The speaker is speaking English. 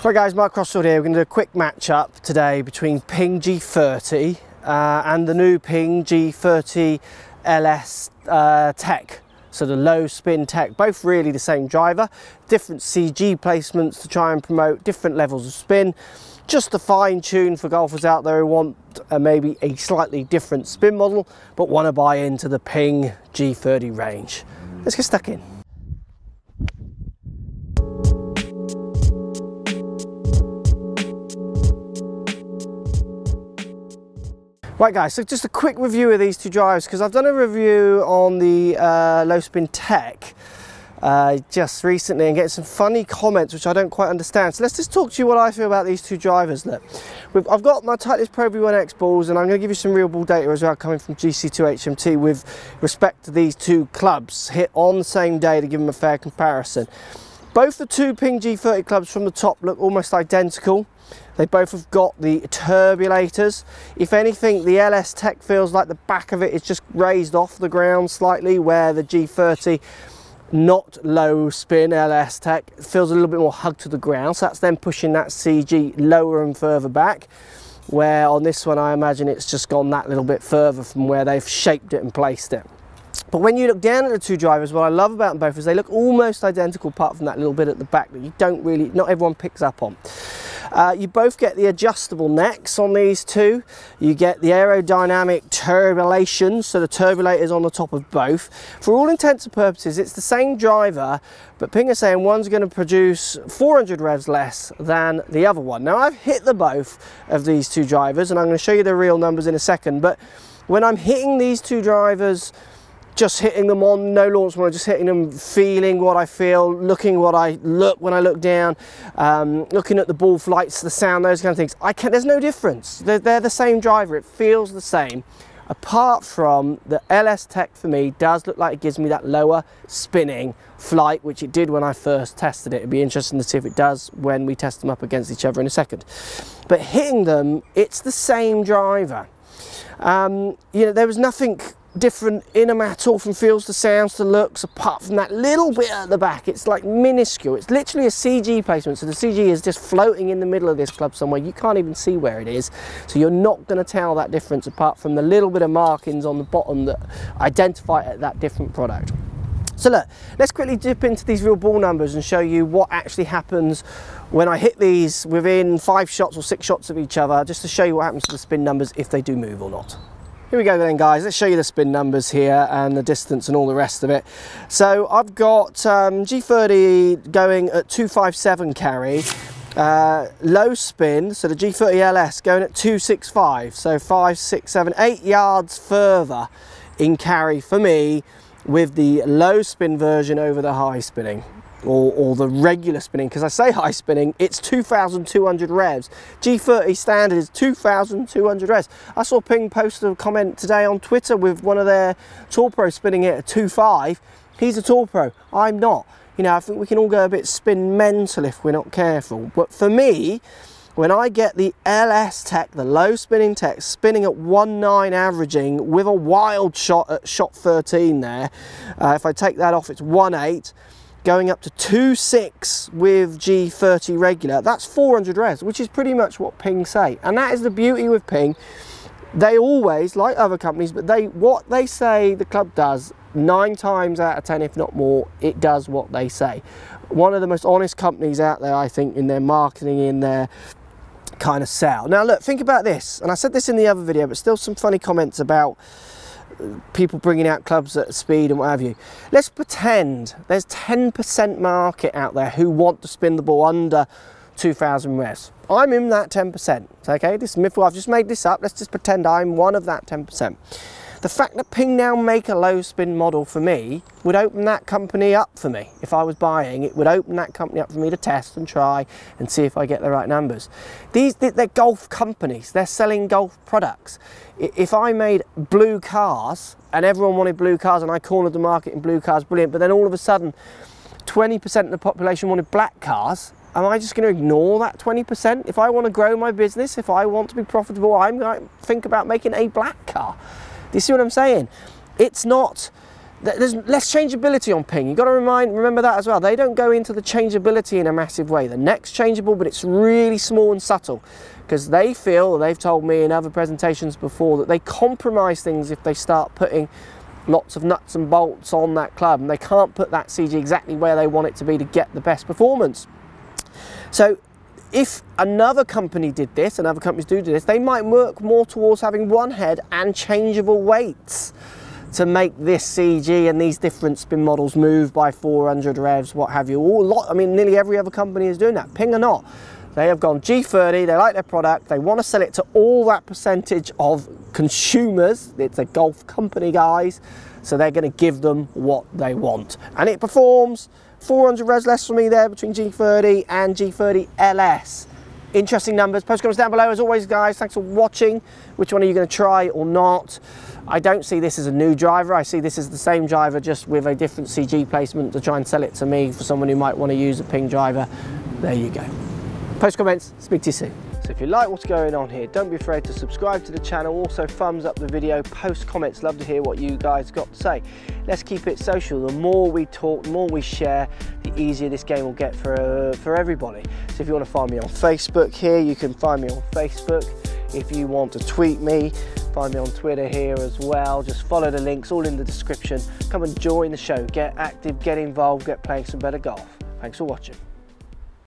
Right guys, Mark Crossfield here. We're going to do a quick match-up today between Ping G30 and the new Ping G30 LS Tech. So the low spin tech, both really the same driver, different CG placements to try and promote different levels of spin. Just to fine tune for golfers out there who want maybe a slightly different spin model, but want to buy into the Ping G30 range. Let's get stuck in. Right guys, so just a quick review of these two drivers, because I've done a review on the low spin tech just recently and getting some funny comments which I don't quite understand. So let's just talk to you what I feel about these two drivers. Look, I've got my Titleist Pro V1X balls, and I'm going to give you some real ball data as well coming from GC2 HMT with respect to these two clubs hit on the same day to give them a fair comparison. Both the two Ping G30 clubs from the top look almost identical. They both have got the turbulators. If anything, the LS Tech feels like the back of it is just raised off the ground slightly, where the G30, not low spin LS Tech, feels a little bit more hugged to the ground. So that's them pushing that CG lower and further back, where on this one I imagine it's just gone that little bit further from where they've shaped it and placed it. But when you look down at the two drivers, what I love about them both is they look almost identical apart from that little bit at the back that you don't really, not everyone picks up on. You both get the adjustable necks on these two. You get the aerodynamic turbulation, so the turbulators on the top of both. For all intents and purposes, it's the same driver, but Ping are saying one's going to produce 400 revs less than the other one. Now, I've hit the both of these two drivers, and I'm going to show you the real numbers in a second, but when I'm hitting these two drivers, just hitting them on no launch mode, just hitting them, feeling what I feel, looking what I look when I look down, looking at the ball flights, the sound, those kind of things. There's no difference. They're the same driver. It feels the same, apart from the LS Tech for me does look like it gives me that lower spinning flight, which it did when I first tested it. It'd be interesting to see if it does when we test them up against each other in a second. But hitting them, it's the same driver. You know, there was nothing different in them at all, from feels to sounds to looks, apart from that little bit at the back. It's like minuscule. It's literally a CG placement, so the CG is just floating in the middle of this club somewhere. You can't even see where it is, so you're not going to tell that difference apart from the little bit of markings on the bottom that identify that different product. So look, let's quickly dip into these real ball numbers and show you what actually happens when I hit these within 5 shots or 6 shots of each other, just to show you what happens to the spin numbers, if they do move or not. Here we go then guys, let's show you the spin numbers here and the distance and all the rest of it. So I've got G30 going at 257 carry, low spin, so the G30 LS going at 265, so 5, 6, 7, 8 yards further in carry for me with the low spin version over the high spinning. Or the regular spinning, because I say high spinning, it's 2,200 revs. G30 standard is 2,200 revs. I saw Ping post a comment today on Twitter with one of their Tour Pro spinning it at 2.5. He's a Tour Pro, I'm not. You know, I think we can all go a bit spin mental if we're not careful. But for me, when I get the LS Tech, the low spinning tech, spinning at 1.9 averaging with a wild shot at shot 13 there, if I take that off, it's 1.8. Going up to 2.6 with G30 regular, that's 400 revs, which is pretty much what Ping say. And that is the beauty with Ping. They always, like other companies, but what they say the club does, 9 times out of 10, if not more, it does what they say. One of the most honest companies out there, I think, in their marketing, in their kind of sell. Now look, think about this, and I said this in the other video, but still some funny comments about people bringing out clubs at speed and what have you. Let's pretend there's 10% market out there who want to spin the ball under 2,000 revs. I'm in that 10%. Okay, this is myth. I've just made this up. Let's just pretend I'm one of that 10%. The fact that Ping now make a low spin model for me would open that company up for me. If I was buying, it would open that company up for me to test and try and see if I get the right numbers. They're golf companies. They're selling golf products. If I made blue cars and everyone wanted blue cars and I cornered the market in blue cars, brilliant, but then all of a sudden 20% of the population wanted black cars, am I just going to ignore that 20%? If I want to grow my business, if I want to be profitable, I'm going to think about making a black car. Do you see what I'm saying? It's not there's less changeability on Ping. You've got to remember that as well. They don't go into the changeability in a massive way. The neck's changeable, but it's really small and subtle, because they feel, they've told me in other presentations before, that they compromise things if they start putting lots of nuts and bolts on that club, and they can't put that CG exactly where they want it to be to get the best performance. So if another company did this, and other companies do this, they might work more towards having one head and changeable weights to make this CG and these different spin models move by 400 revs, what have you. I mean, nearly every other company is doing that. Ping or not, they have gone G30, they like their product, they want to sell it to all that percentage of consumers. It's a golf company, guys, so they're going to give them what they want. And it performs 400 revs less for me there between G30 and G30 LS. Interesting numbers. Post comments down below. As always, guys, thanks for watching. Which one are you going to try or not? I don't see this as a new driver. I see this as the same driver, just with a different CG placement to try and sell it to me for someone who might want to use a Ping driver. There you go. Post comments. Speak to you soon. So if you like what's going on here, don't be afraid to subscribe to the channel. Also thumbs up the video, post comments. Love to hear what you guys got to say. Let's keep it social. The more we talk, the more we share, the easier this game will get for everybody. So if you want to find me on Facebook here, you can find me on Facebook. If you want to tweet me, find me on Twitter here as well. Just follow the links, all in the description. Come and join the show. Get active, get involved, get playing some better golf. Thanks for watching.